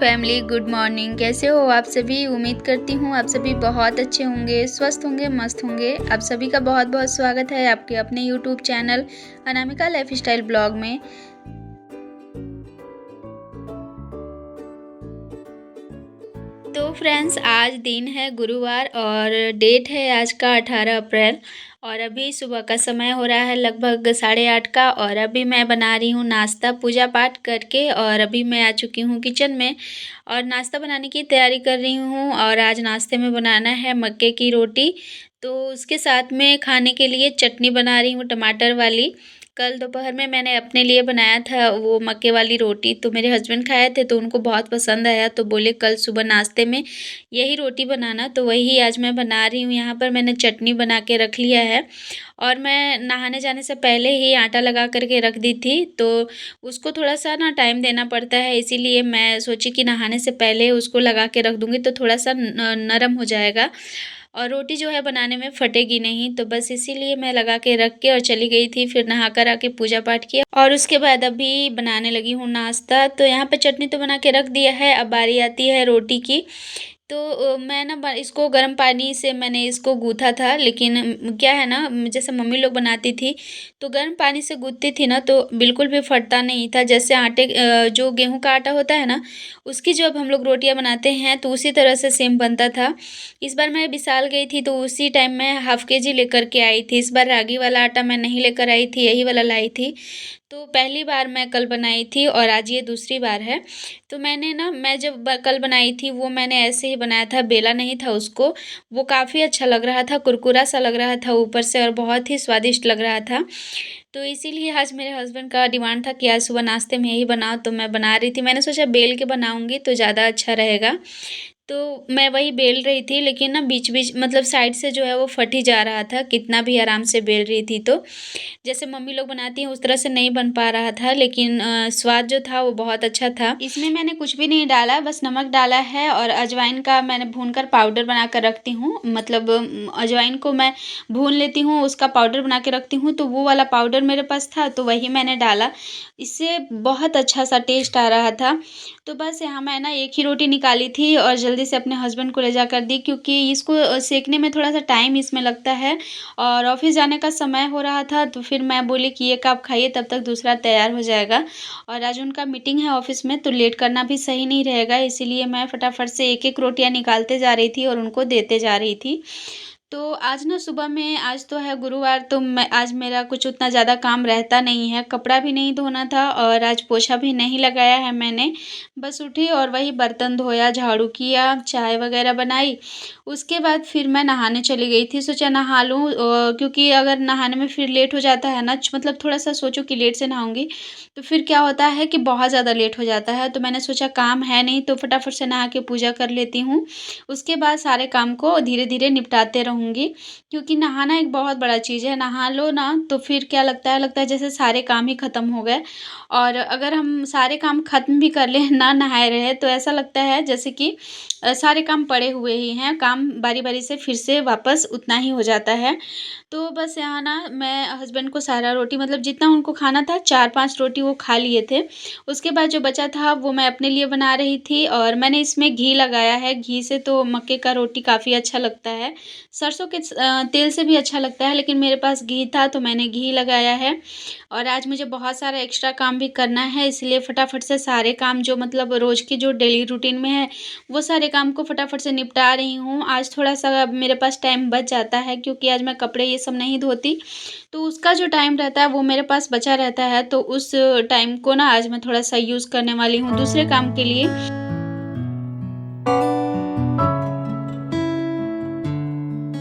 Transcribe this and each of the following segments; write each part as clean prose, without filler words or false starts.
Family, good morning. कैसे हो आप सभी? उम्मीद करती हूँ आप सभी बहुत अच्छे होंगे, स्वस्थ होंगे, मस्त होंगे। आप सभी का बहुत बहुत स्वागत है आपके अपने YouTube channel Anamika lifestyle blog में। तो फ्रेंड्स, आज दिन है गुरुवार और डेट है आज का 18 अप्रैल और अभी सुबह का समय हो रहा है लगभग 8:30 का। और अभी मैं बना रही हूँ नाश्ता पूजा पाठ करके, और अभी मैं आ चुकी हूँ किचन में और नाश्ता बनाने की तैयारी कर रही हूँ। और आज नाश्ते में बनाना है मक्के की रोटी, तो उसके साथ में खाने के लिए चटनी बना रही हूँ टमाटर वाली। कल दोपहर में मैंने अपने लिए बनाया था वो मक्के वाली रोटी, तो मेरे हस्बैंड खाए थे तो उनको बहुत पसंद आया, तो बोले कल सुबह नाश्ते में यही रोटी बनाना, तो वही आज मैं बना रही हूँ। यहाँ पर मैंने चटनी बना के रख लिया है और मैं नहाने जाने से पहले ही आटा लगा करके रख दी थी, तो उसको थोड़ा सा ना टाइम देना पड़ता है, इसीलिए मैं सोची कि नहाने से पहले उसको लगा के रख दूँगी तो थोड़ा सा नरम हो जाएगा और रोटी जो है बनाने में फटेगी नहीं। तो बस इसीलिए मैं लगा के रख के और चली गई थी, फिर नहा कर आके पूजा पाठ किया और उसके बाद अभी बनाने लगी हूँ नाश्ता। तो यहाँ पे चटनी तो बना के रख दिया है, अब बारी आती है रोटी की। तो मैं ना इसको गर्म पानी से मैंने इसको गूँथा था, लेकिन क्या है ना, जैसे मम्मी लोग बनाती थी तो गर्म पानी से गूँथती थी ना तो बिल्कुल भी फटता नहीं था। जैसे आटे जो गेहूं का आटा होता है ना, उसकी जब हम लोग रोटियां बनाते हैं तो उसी तरह से सेम बनता था। इस बार मैं विशाल गई थी तो उसी टाइम मैं हाफ के जी लेकर के आई थी। इस बार रागी वाला आटा मैं नहीं लेकर आई थी, यही वाला लाई थी। तो पहली बार मैं कल बनाई थी और आज ये दूसरी बार है। तो मैंने ना, मैं जब कल बनाई थी वो मैंने ऐसे ही बनाया था, बेला नहीं था उसको। वो काफ़ी अच्छा लग रहा था, कुरकुरा सा लग रहा था ऊपर से और बहुत ही स्वादिष्ट लग रहा था। तो इसीलिए आज मेरे हस्बैंड का डिमांड था कि आज सुबह नाश्ते में यही बनाओ, तो मैं बना रही थी। मैंने सोचा बेल के बनाऊंगी तो ज़्यादा अच्छा रहेगा, तो मैं वही बेल रही थी, लेकिन ना बीच बीच मतलब साइड से जो है वो फट ही जा रहा था, कितना भी आराम से बेल रही थी। तो जैसे मम्मी लोग बनाती हैं उस तरह से नहीं बन पा रहा था, लेकिन स्वाद जो था वो बहुत अच्छा था। इसमें मैंने कुछ भी नहीं डाला, बस नमक डाला है और अजवाइन का मैंने भूनकर पाउडर बना कर रखती हूँ। मतलब अजवाइन को मैं भून लेती हूँ, उसका पाउडर बना के रखती हूँ, तो वो वाला पाउडर मेरे पास था तो वही मैंने डाला। इससे बहुत अच्छा सा टेस्ट आ रहा था। तो बस यहाँ मैं ना एक ही रोटी निकाली थी और जल्दी से अपने हस्बैंड को ले जा कर दी, क्योंकि इसको सेकने में थोड़ा सा टाइम इसमें लगता है और ऑफिस जाने का समय हो रहा था। तो फिर मैं बोली कि एक आप खाइए, तब तक दूसरा तैयार हो जाएगा। और आज उनका मीटिंग है ऑफिस में तो लेट करना भी सही नहीं रहेगा, इसीलिए मैं फटाफट से एक एक रोटियां निकालते जा रही थी और उनको देते जा रही थी। तो आज ना सुबह में, आज तो है गुरुवार, तो मैं आज मेरा कुछ उतना ज़्यादा काम रहता नहीं है। कपड़ा भी नहीं धोना था और आज पोछा भी नहीं लगाया है मैंने। बस उठी और वही बर्तन धोया, झाड़ू किया, चाय वगैरह बनाई। उसके बाद फिर मैं नहाने चली गई थी। सोचा नहा लूँ, क्योंकि अगर नहाने में फिर लेट हो जाता है ना, मतलब थोड़ा सा सोचो कि लेट से नहाऊंगी तो फिर क्या होता है कि बहुत ज़्यादा लेट हो जाता है। तो मैंने सोचा काम है नहीं तो फटाफट से नहा के पूजा कर लेती हूँ, उसके बाद सारे काम को धीरे धीरे निपटाते रहूँगी। क्योंकि नहाना एक बहुत बड़ा चीज़ है, नहा लो ना तो फिर क्या लगता है जैसे सारे काम ही ख़त्म हो गए। और अगर हम सारे काम ख़त्म भी कर लें ना नहाए रहे तो ऐसा लगता है जैसे कि सारे काम पड़े हुए ही हैं, काम बारी बारी से फिर से वापस उतना ही हो जाता है। तो बस यहाँ ना मैं हस्बैंड को सारा रोटी, मतलब जितना उनको खाना था 4-5 रोटी वो खा लिए थे। उसके बाद जो बचा था वो मैं अपने लिए बना रही थी और मैंने इसमें घी लगाया है। घी से तो मक्के का रोटी काफ़ी अच्छा लगता है, सरसों के तेल से भी अच्छा लगता है, लेकिन मेरे पास घी था तो मैंने घी लगाया है। और आज मुझे बहुत सारा एक्स्ट्रा काम भी करना है, इसलिए फटाफट से सारे काम जो मतलब रोज़ की जो डेली रूटीन में है वो सारे काम को फटाफट से निपटा रही हूँ। आज थोड़ा-सा मेरे पास टाइम बच जाता है, क्योंकि आज मैं कपड़े ये सब नहीं धोती, तो उसका जो टाइम रहता है वो मेरे पास बचा रहता है। तो उस टाइम को ना आज मैं थोड़ा-सा यूज़ करने वाली हूँ दूसरे काम के लिए।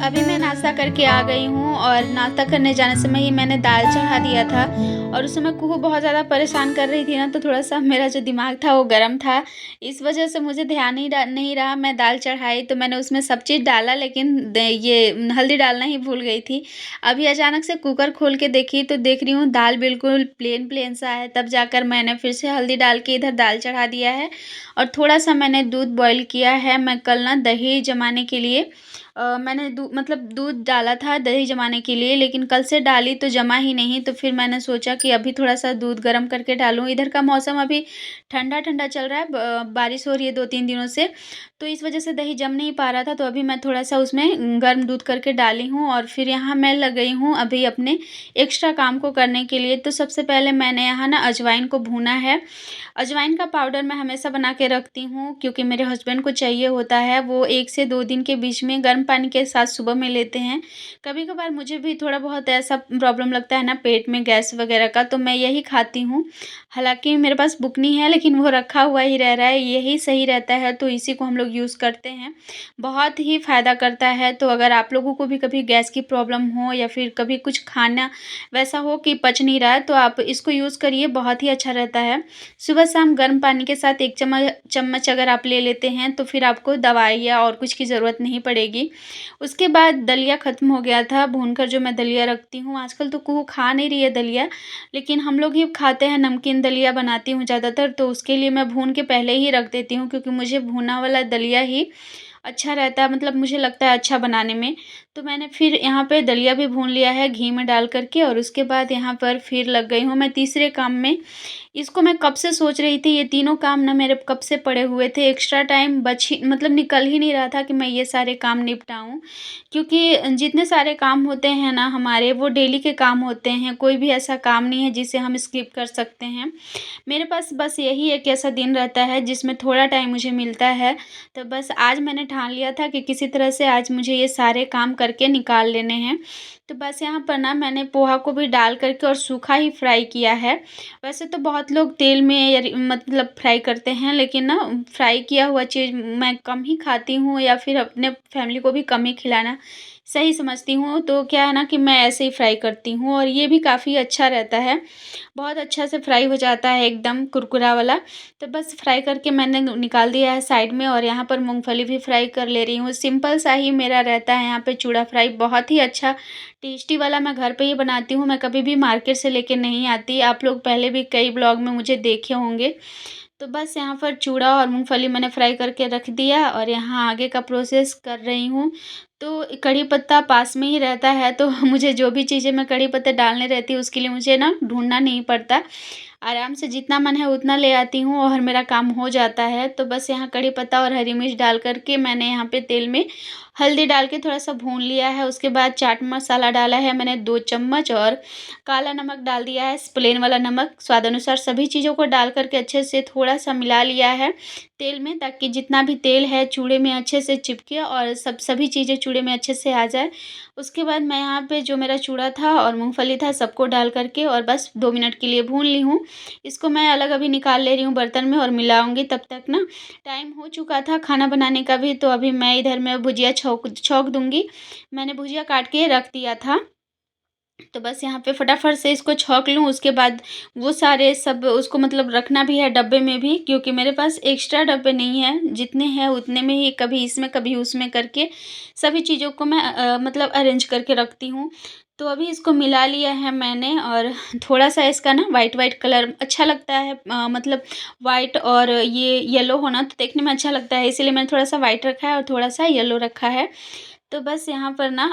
अभी मैं नाश्ता करके आ गई हूँ और नाश्ता करने जाने समय ही मैंने दाल चढ़ा दिया था और उस समय कुहू बहुत ज़्यादा परेशान कर रही थी ना, तो थोड़ा-सा मेरा जो दिमाग था वो गरम था। इस वजह से मुझे ध्यान ही नहीं रहा। मैं दाल चढ़ाई तो मैंने उसमें सब चीज़ डाला, लेकिन ये हल्दी डालना ही भूल गई थी। अभी अचानक से कुकर खोल के देखी तो देख रही हूँ दाल बिल्कुल प्लेन प्लेन सा है, तब जाकर मैंने फिर से हल्दी डाल के इधर दाल चढ़ा दिया है और थोड़ा-सा मैंने दूध बॉयल किया है। मैं कल ना दही जमाने के लिए मैंने मतलब दूध डाला था दही जमाने के लिए, लेकिन कल से डाली तो जमा ही नहीं। तो फिर मैंने सोचा कि अभी थोड़ा-सा दूध गर्म करके डालूँ। इधर का मौसम अभी ठंडा-ठंडा चल रहा है, बारिश हो रही है 2-3 दिनों से, तो इस वज़ह से दही जम नहीं पा रहा था। तो अभी मैं थोड़ा-सा उसमें गर्म दूध करके डाली हूँ और फिर यहाँ मैं लग गई हूँ अभी अपने एक्स्ट्रा काम को करने के लिए। तो सबसे पहले मैंने यहाँ ना अजवाइन को भूना है। अजवाइन का पाउडर मैं हमेशा बना के रखती हूँ क्योंकि मेरे हस्बैंड को चाहिए होता है। वो 1 से 2 दिन के बीच में गर्म पानी के साथ सुबह में लेते हैं। कभी-कभार मुझे भी थोड़ा बहुत ऐसा प्रॉब्लम लगता है ना पेट में गैस वगैरह का, तो मैं यही खाती हूँ। हालाँकि मेरे पास बुकनी है, लेकिन वो रखा हुआ ही रह रहा है, यही सही रहता है तो इसी को हम लोग यूज़ करते हैं। बहुत ही फ़ायदा करता है। तो अगर आप लोगों को भी कभी गैस की प्रॉब्लम हो या फिर कभी कुछ खाना वैसा हो कि पच नहीं रहा है, तो आप इसको यूज़ करिए, बहुत ही अच्छा रहता है। सुबह-शाम गर्म पानी के साथ 1 चम्मच अगर आप ले लेते हैं, तो फिर आपको दवाई या और कुछ की ज़रूरत नहीं पड़ेगी। उसके बाद दलिया ख़त्म हो गया था, भूनकर जो मैं दलिया रखती हूँ। आजकल तो कोई खा नहीं रही है दलिया, लेकिन हम लोग ही खाते हैं। नमकीन दलिया बनाती हूँ ज़्यादातर, तो उसके लिए मैं भून के पहले ही रख देती हूँ क्योंकि मुझे भुना वाला दलिया ही अच्छा रहता है, मतलब मुझे लगता है अच्छा बनाने में। तो मैंने फिर यहाँ पे दलिया भी भून लिया है घी में डाल कर के, और उसके बाद यहाँ पर फिर लग गई हूँ मैं तीसरे काम में। इसको मैं कब से सोच रही थी, ये तीनों काम ना मेरे कब से पड़े हुए थे, एक्स्ट्रा टाइम बच ही मतलब निकल ही नहीं रहा था कि मैं ये सारे काम निपटाऊँ। क्योंकि जितने सारे काम होते हैं ना हमारे, वो डेली के काम होते हैं, कोई भी ऐसा काम नहीं है जिसे हम स्किप कर सकते हैं। मेरे पास बस यही एक ऐसा दिन रहता है जिसमें थोड़ा टाइम मुझे मिलता है, तो बस आज मैंने ठान लिया था कि किसी तरह से आज मुझे ये सारे काम करके निकाल लेने हैं। तो बस यहाँ पर ना मैंने पोहा को भी डाल कर के और सूखा ही फ्राई किया है। वैसे तो बहुत लोग तेल में या मतलब फ्राई करते हैं, लेकिन ना फ्राई किया हुआ चीज़ मैं कम ही खाती हूँ या फिर अपने फैमिली को भी कम ही खिलाना सही समझती हूँ। तो क्या है ना कि मैं ऐसे ही फ्राई करती हूँ और ये भी काफ़ी अच्छा रहता है। बहुत अच्छा से फ्राई हो जाता है एकदम कुरकुरा वाला। तो बस फ्राई करके मैंने निकाल दिया है साइड में, और यहाँ पर मूँगफली भी फ्राई कर ले रही हूँ। सिंपल सा ही मेरा रहता है यहाँ पे चूड़ा फ्राई, बहुत ही अच्छा टेस्टी वाला मैं घर पे ही बनाती हूँ। मैं कभी भी मार्केट से लेके नहीं आती। आप लोग पहले भी कई ब्लॉग में मुझे देखे होंगे। तो बस यहाँ पर चूड़ा और मूँगफली मैंने फ्राई करके रख दिया और यहाँ आगे का प्रोसेस कर रही हूँ। तो कढ़ी पत्ता पास में ही रहता है, तो मुझे जो भी चीज़ें मैं कढ़ी पत्ते डालने रहती हूँ उसके लिए मुझे ना ढूँढना नहीं पड़ता। आराम से जितना मन है उतना ले आती हूँ और मेरा काम हो जाता है। तो बस यहाँ कढ़ी पत्ता और हरी मिर्च डाल कर के मैंने यहाँ पे तेल में हल्दी डाल के थोड़ा-सा भून लिया है। उसके बाद चाट मसाला डाला है मैंने 2 चम्मच, और काला नमक डाल दिया है, प्लेन वाला नमक स्वाद अनुसार। सभी चीज़ों को डाल कर के अच्छे से थोड़ा-सा मिला लिया है तेल में, ताकि जितना भी तेल है चूड़े में अच्छे से चिपके और सभी चीज़ें चूड़े में अच्छे से आ जाए। उसके बाद मैं यहाँ पे जो मेरा चूड़ा था और मूँगफली था सबको डाल कर के और बस 2 मिनट के लिए भून ली हूँ। इसको मैं अलग अभी निकाल ले रही हूँ बर्तन में और मिलाऊँगी। तब तक ना टाइम हो चुका था खाना बनाने का भी, तो अभी मैं इधर मैं भुजिया छौंक दूँगी। मैंने भुजिया काट के रख दिया था। तो बस यहाँ पे फटाफट से इसको छौंक लूँ, उसके बाद वो सारे सब उसको मतलब रखना भी है डब्बे में भी, क्योंकि मेरे पास एक्स्ट्रा डब्बे नहीं हैं, जितने हैं उतने में ही कभी इसमें कभी उसमें करके सभी चीज़ों को मैं मतलब अरेंज करके रखती हूँ। तो अभी इसको मिला लिया है मैंने, और थोड़ा-सा इसका ना व्हाइट कलर अच्छा लगता है, मतलब व्हाइट और ये येलो होना तो देखने में अच्छा लगता है, इसीलिए मैंने थोड़ा-सा व्हाइट रखा है और थोड़ा-सा येलो रखा है। तो बस यहाँ पर ना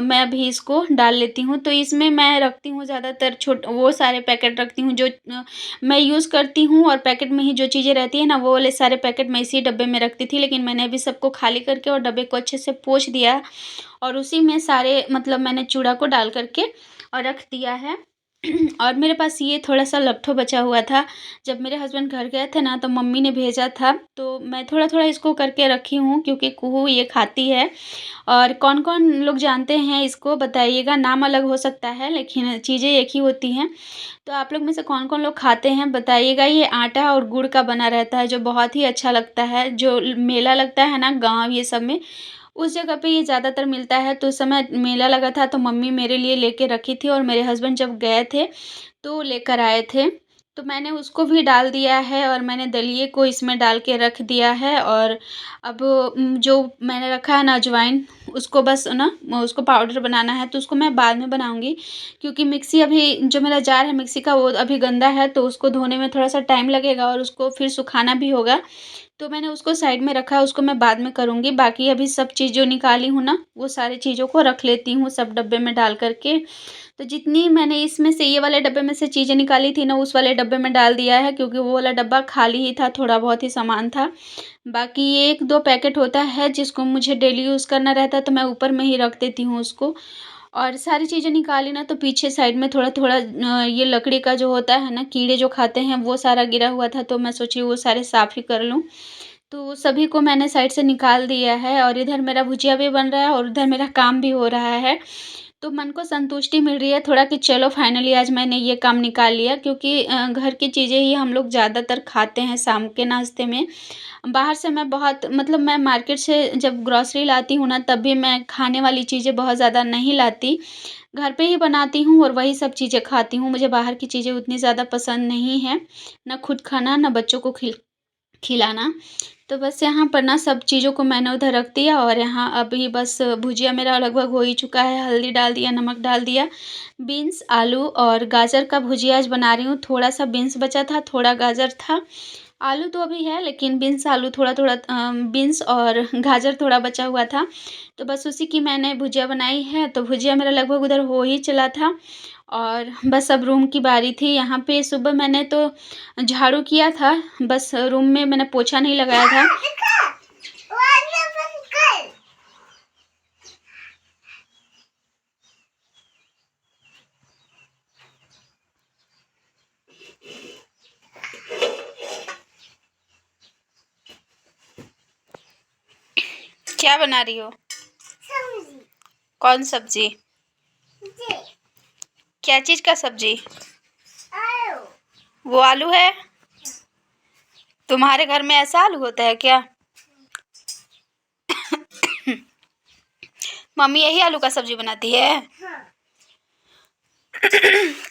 मैं अभी इसको डाल लेती हूँ। तो इसमें मैं रखती हूँ ज़्यादातर वो सारे पैकेट रखती हूँ जो मैं यूज़ करती हूँ, और पैकेट में ही जो चीज़ें रहती हैं ना वो वाले सारे पैकेट मैं इसी डब्बे में रखती थी। लेकिन मैंने अभी सबको खाली करके और डब्बे को अच्छे से पोंछ दिया, और उसी में सारे मतलब मैंने चूड़ा को डाल कर के और रख दिया है। और मेरे पास ये थोड़ा-सा लट्ठू बचा हुआ था। जब मेरे हस्बैंड घर गए थे ना तो मम्मी ने भेजा था, तो मैं थोड़ा-थोड़ा इसको करके रखी हूँ क्योंकि कुहू ये खाती है। और कौन-कौन लोग जानते हैं इसको बताइएगा, नाम अलग हो सकता है लेकिन चीज़ें एक ही होती हैं। तो आप लोग में से कौन-कौन लोग खाते हैं बताइएगा। ये आटा और गुड़ का बना रहता है जो बहुत ही अच्छा लगता है। जो मेला लगता है ना गाँव ये सब में, उस जगह पे ये ज़्यादातर मिलता है। तो उस समय मेला लगा था तो मम्मी मेरे लिए लेके रखी थी, और मेरे हस्बैंड जब गए थे तो लेकर आए थे। तो मैंने उसको भी डाल दिया है और मैंने दलिए को इसमें डाल के रख दिया है। और अब जो मैंने रखा है ना अजवाइन, उसको बस ना उसको पाउडर बनाना है, तो उसको मैं बाद में बनाऊँगी क्योंकि मिक्सी अभी जो मेरा जार है मिक्सी का वो अभी गंदा है, तो उसको धोने में थोड़ा-सा टाइम लगेगा और उसको फिर सुखाना भी होगा। तो मैंने उसको साइड में रखा है, उसको मैं बाद में करूँगी। बाकी अभी सब चीज़ जो निकाली हूँ ना, वो सारी चीज़ों को रख लेती हूँ सब डब्बे में डाल कर के। तो जितनी मैंने इसमें से ये वाले डब्बे में से चीज़ें निकाली थी ना, उस वाले डब्बे में डाल दिया है, क्योंकि वो वाला डब्बा खाली ही था, थोड़ा बहुत ही सामान था। बाकी 1-2 पैकेट होता है जिसको मुझे डेली यूज़ करना रहता है, तो मैं ऊपर में ही रख देती हूँ उसको। और सारी चीज़ें निकाली ना, तो पीछे साइड में थोड़ा-थोड़ा ये लकड़ी का जो होता है ना, कीड़े जो खाते हैं, वो सारा गिरा हुआ था, तो मैं सोची वो सारे साफ़ ही कर लूँ। तो सभी को मैंने साइड से निकाल दिया है और इधर मेरा भुजिया भी बन रहा है और उधर मेरा काम भी हो रहा है। तो मन को संतुष्टि मिल रही है थोड़ा कि चलो फाइनली आज मैंने ये काम निकाल लिया, क्योंकि घर की चीज़ें ही हम लोग ज़्यादातर खाते हैं शाम के नाश्ते में। बाहर से मैं बहुत मतलब मैं मार्केट से जब ग्रॉसरी लाती हूँ ना, तब भी मैं खाने वाली चीज़ें बहुत ज़्यादा नहीं लाती। घर पे ही बनाती हूँ और वही सब चीज़ें खाती हूँ। मुझे बाहर की चीज़ें उतनी ज़्यादा पसंद नहीं है, ना खुद खाना, ना बच्चों को खिलाना। तो बस यहाँ पर ना सब चीज़ों को मैंने उधर रख दिया और यहाँ अभी बस भुजिया मेरा लगभग हो ही चुका है, हल्दी डाल दिया, नमक डाल दिया। बीन्स, आलू और गाजर का भुजिया आज बना रही हूँ। थोड़ा-सा बीन्स बचा था, थोड़ा गाजर था। आलू तो अभी है, लेकिन बीन्स, आलू थोड़ा-थोड़ा बीन्स और गाजर थोड़ा बचा हुआ था। तो बस उसी की मैंने भुजिया बनाई है, तो भुजिया मेरा लगभग उधर हो ही चला था। और बस अब रूम की बारी थी। यहाँ पे सुबह मैंने तो झाड़ू किया था, बस रूम में मैंने पोछा नहीं लगाया था। क्या बना रही हो? सब्जी। कौन सब्जी? क्या चीज़ का सब्जी? आलू। वो आलू है? तुम्हारे घर में ऐसा आलू होता है क्या? मम्मी यही आलू का सब्जी बनाती है? हाँ।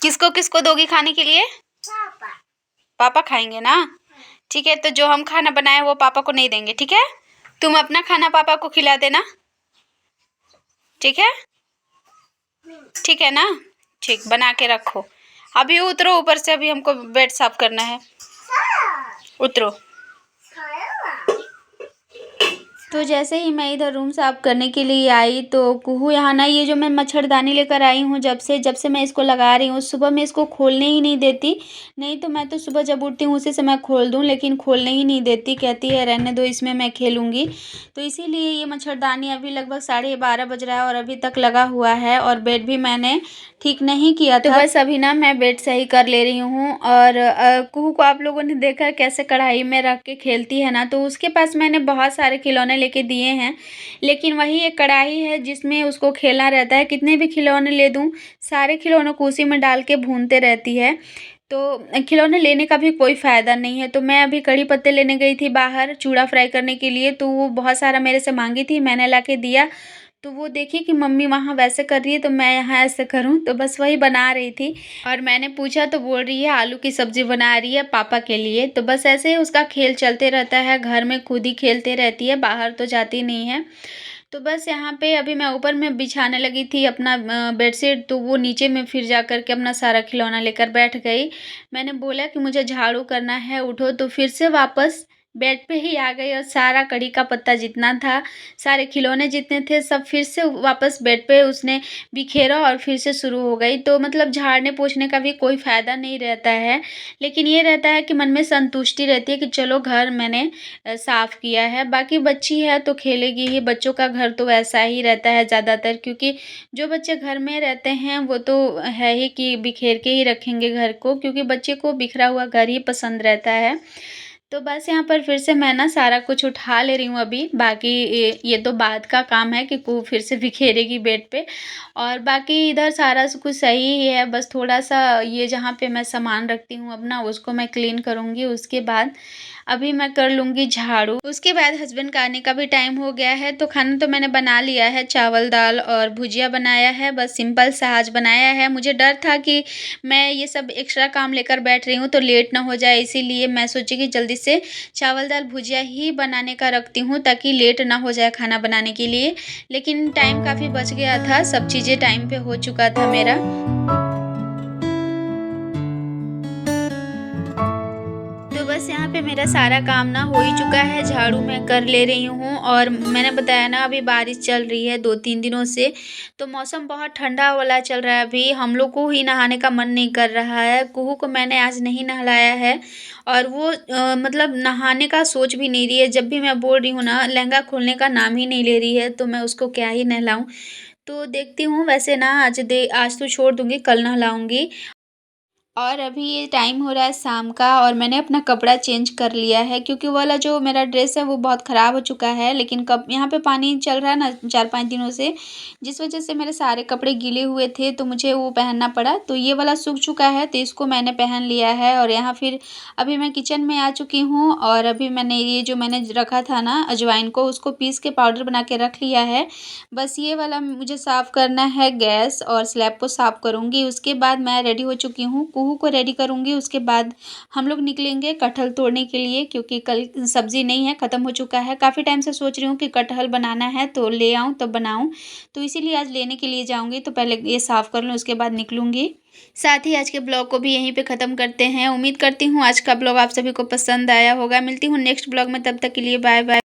किसको किसको दोगी खाने के लिए? पापा। पापा खाएंगे ना? हाँ। ठीक है, तो जो हम खाना बनाए वो पापा को नहीं देंगे, ठीक है? तुम अपना खाना पापा को खिला देना, ठीक है? ठीक है ना? ठीक, बना के रखो। अभी उतरो ऊपर से, अभी हमको बेड साफ करना है। उतरो। तो जैसे ही मैं इधर रूम साफ करने के लिए आई, तो कुहू यहाँ ना, ये जो मैं मच्छरदानी लेकर आई हूँ जब से मैं इसको लगा रही हूँ, सुबह मैं इसको खोलने ही नहीं देती। नहीं तो मैं तो सुबह जब उठती हूँ उसी समय खोल दूँ, लेकिन खोलने ही नहीं देती, कहती है रहने दो, इसमें मैं खेलूँगी। तो इसीलिए ये मच्छरदानी अभी लगभग 12:30 बज रहा है और अभी तक लगा हुआ है, और बेड भी मैंने ठीक नहीं किया था। तो बस अभी ना मैं बेड सही कर ले रही हूँ। और कुहू को आप लोगों ने देखा कैसे कढ़ाई में रख के खेलती है ना, तो उसके पास मैंने बहुत सारे खिलौने लेके दिए हैं, लेकिन वही एक कढ़ाई है जिसमें उसको खेलना रहता है। कितने भी खिलौने ले दूँ, सारे खिलौनों को उसी में डाल के भूनते रहती है। तो खिलौने लेने का भी कोई फ़ायदा नहीं है। तो मैं अभी कड़ी पत्ते लेने गई थी बाहर चूड़ा फ्राई करने के लिए, तो वो बहुत सारा मेरे से मांगी थी, मैंने ला के दिया। तो वो देखी कि मम्मी वहाँ वैसे कर रही है, तो मैं यहाँ ऐसे करूँ, तो बस वही बना रही थी। और मैंने पूछा तो बोल रही है आलू की सब्ज़ी बना रही है पापा के लिए। तो बस ऐसे ही उसका खेल चलते रहता है, घर में खुद ही खेलते रहती है, बाहर तो जाती नहीं है। तो बस यहाँ पे अभी मैं ऊपर में बिछाने लगी थी अपना बेडशीट, तो वो नीचे में फिर जा कर के अपना सारा खिलौना लेकर बैठ गई। मैंने बोला कि मुझे झाड़ू करना है, उठो, तो फिर से वापस बेड पे ही आ गई और सारा कड़ी का पत्ता जितना था, सारे खिलौने जितने थे, सब फिर से वापस बेड पे उसने बिखेरा और फिर से शुरू हो गई। तो मतलब झाड़ने पोंछने का भी कोई फ़ायदा नहीं रहता है, लेकिन ये रहता है कि मन में संतुष्टि रहती है कि चलो घर मैंने साफ़ किया है। बाकी बच्ची है तो खेलेगी ही, बच्चों का घर तो ऐसा ही रहता है ज़्यादातर, क्योंकि जो बच्चे घर में रहते हैं वो तो है ही कि बिखेर के ही रखेंगे घर को, क्योंकि बच्चे को बिखरा हुआ घर ही पसंद रहता है। तो बस यहाँ पर फिर से मैं ना सारा कुछ उठा ले रही हूँ अभी। बाकी ये तो बाद का काम है कि को फिर से बिखेरेगी बेड पे, और बाकी इधर सारा कुछ सही ही है। बस थोड़ा-सा ये जहाँ पे मैं सामान रखती हूँ अपना, उसको मैं क्लीन करूँगी, उसके बाद अभी मैं कर लूँगी झाड़ू। उसके बाद हस्बैंड का आने का भी टाइम हो गया है, तो खाना तो मैंने बना लिया है, चावल, दाल और भुजिया बनाया है, बस सिंपल सा आज बनाया है। मुझे डर था कि मैं ये सब एक्स्ट्रा काम लेकर बैठ रही हूँ तो लेट ना हो जाए, इसीलिए मैं सोची कि जल्दी से चावल, दाल, भुजिया ही बनाने का रखती हूँ ताकि लेट ना हो जाए खाना बनाने के लिए। लेकिन टाइम काफ़ी बच गया था, सब चीज़ें टाइम पे हो चुका था मेरा। तो बस यहाँ पे मेरा सारा काम ना हो ही चुका है, झाड़ू मैं कर ले रही हूँ और मैंने बताया ना अभी बारिश चल रही है 2-3 दिनों से, तो मौसम बहुत ठंडा वाला चल रहा है अभी। हम लोग को ही नहाने का मन नहीं कर रहा है। कुहू को मैंने आज नहीं नहलाया है और वो मतलब नहाने का सोच भी नहीं रही है। जब भी मैं बोल रही हूँ ना, लहंगा खोलने का नाम ही नहीं ले रही है, तो मैं उसको क्या ही नहलाऊँ। तो देखती हूँ, वैसे ना आज तो छोड़ दूँगी, कल नहलाऊँगी। और अभी ये टाइम हो रहा है शाम का और मैंने अपना कपड़ा चेंज कर लिया है, क्योंकि वो वाला जो मेरा ड्रेस है वो बहुत ख़राब हो चुका है। लेकिन कब यहाँ पे पानी चल रहा है ना 4-5 दिनों से, जिस वजह से मेरे सारे कपड़े गीले हुए थे, तो मुझे वो पहनना पड़ा। तो ये वाला सूख चुका है, तो इसको मैंने पहन लिया है। और यहाँ फिर अभी मैं किचन में आ चुकी हूँ और अभी मैंने ये जो मैंने रखा था ना अजवाइन को, उसको पीस के पाउडर बना के रख लिया है। बस ये वाला मुझे साफ़ करना है, गैस और स्लैब को साफ़ करूँगी। उसके बाद मैं रेडी हो चुकी हूँ, कुहू को रेडी करूँगी। उसके बाद हम लोग निकलेंगे कटहल तोड़ने के लिए, क्योंकि कल सब्ज़ी नहीं है, ख़त्म हो चुका है। काफ़ी टाइम से सोच रही हूँ कि कटहल बनाना है, तो ले आऊँ तब बनाऊँ। तो इसीलिए आज लेने के लिए जाऊँगी, तो पहले ये साफ़ कर लूँ, उसके बाद निकलूँगी। साथ ही आज के ब्लॉग को भी यहीं पे ख़त्म करते हैं। उम्मीद करती हूँ आज का ब्लॉग आप सभी को पसंद आया होगा। मिलती हूँ नेक्स्ट ब्लॉग में, तब तक के लिए बाय बाय।